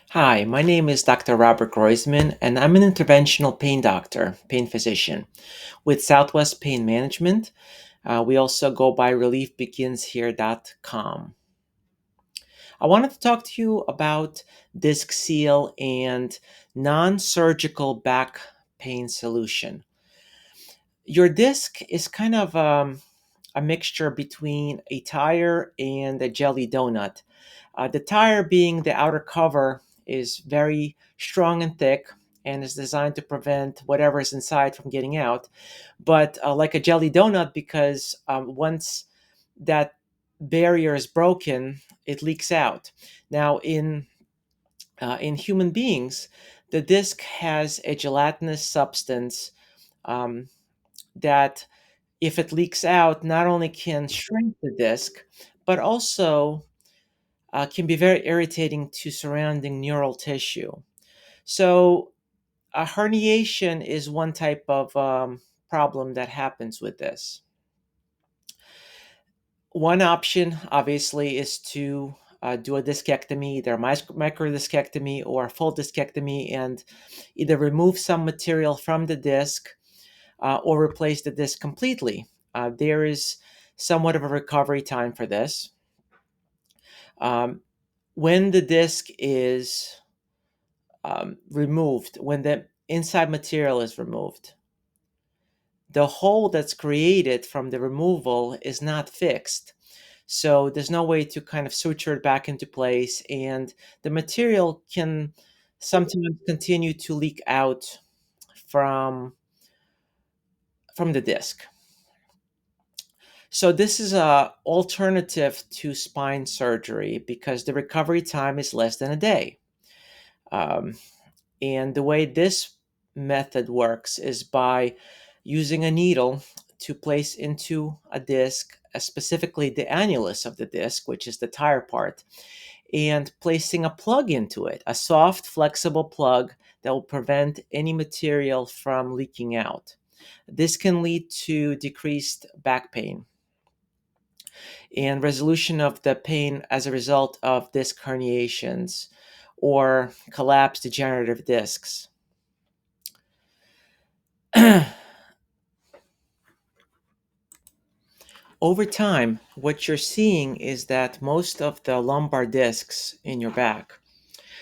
Hi, my name is Dr. Robert Groysman, and I'm an interventional pain doctor, pain physician with Southwest Pain Management. We also go by reliefbeginshere.com. I wanted to talk to you about DiscSeel and non surgical back pain solution. Your disc is kind of a mixture between a tire and a jelly donut. The tire, being the outer cover, is very strong and thick and is designed to prevent whatever is inside from getting out. But like a jelly donut, because once that barrier is broken, it leaks out. Now, in human beings, the disc has a gelatinous substance um, that, if it leaks out, not only can shrink the disc, but also can be very irritating to surrounding neural tissue. So, a herniation is one type of problem that happens with this. One option, obviously, is to do a discectomy, either a microdiscectomy or a full discectomy, and either remove some material from the disc or replace the disc completely. There is somewhat of a recovery time for this. Um, when the disc is removed, when the inside material is removed, the hole that's created from the removal is not fixed. So there's no way to kind of suture it back into place, and the material can sometimes continue to leak out from the disc. So this is a alternative to spine surgery because the recovery time is less than a day. Um, And the way this method works is by using a needle to place into a disc, specifically the annulus of the disc, which is the tire part, and placing a plug into it, a soft, flexible plug that will prevent any material from leaking out. This can lead to decreased back pain and resolution of the pain as a result of disc herniations or collapsed degenerative discs. Over time, what you're seeing is that most of the lumbar discs in your back,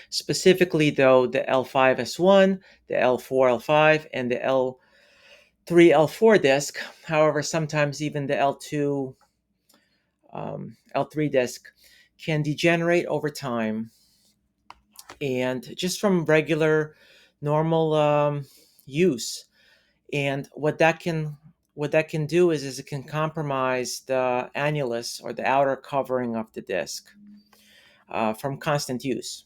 specifically though the L5S1, the L4 L5, and the L3 L4 disc, however, sometimes even the L2 L3 disc, can degenerate over time. And just from regular, normal use. And what that can do is it can compromise the annulus or the outer covering of the disc from constant use.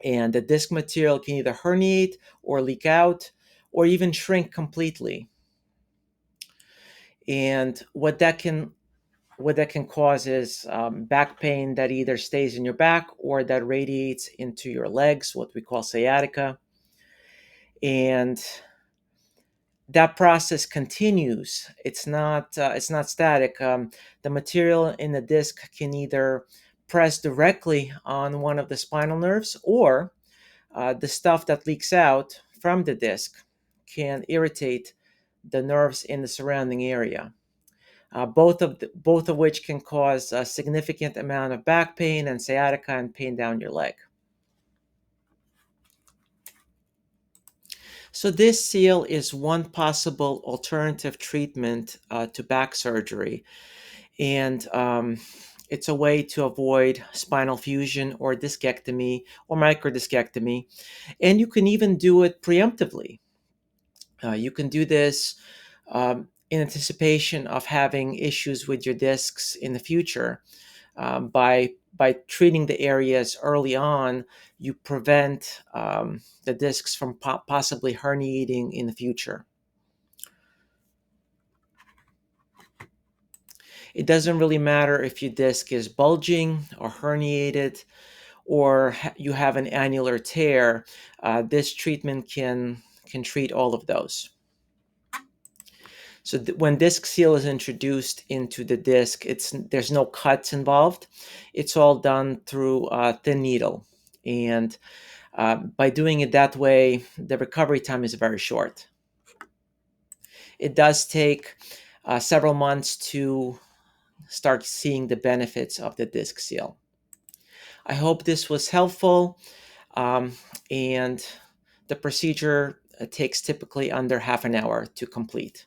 And the disc material can either herniate or leak out or even shrink completely. And what that can cause is back pain that either stays in your back or that radiates into your legs, what we call sciatica. And that process continues. It's not static. The material in the disc can either press directly on one of the spinal nerves, or the stuff that leaks out from the disc can irritate the nerves in the surrounding area. Both of which can cause a significant amount of back pain and sciatica and pain down your leg. So this seal is one possible alternative treatment to back surgery, and it's a way to avoid spinal fusion or discectomy or microdiscectomy, and you can even do it preemptively. You can do this in anticipation of having issues with your discs in the future. By treating the areas early on, you prevent the discs from possibly herniating in the future. It doesn't really matter if your disc is bulging or herniated or you have an annular tear. This treatment can treat all of those. So when DiscSeel is introduced into the disc, there's no cuts involved. It's all done through a thin needle, And by doing it that way, the recovery time is very short. It does take several months to start seeing the benefits of the DiscSeel. I hope this was helpful, and the procedure takes typically under half an hour to complete.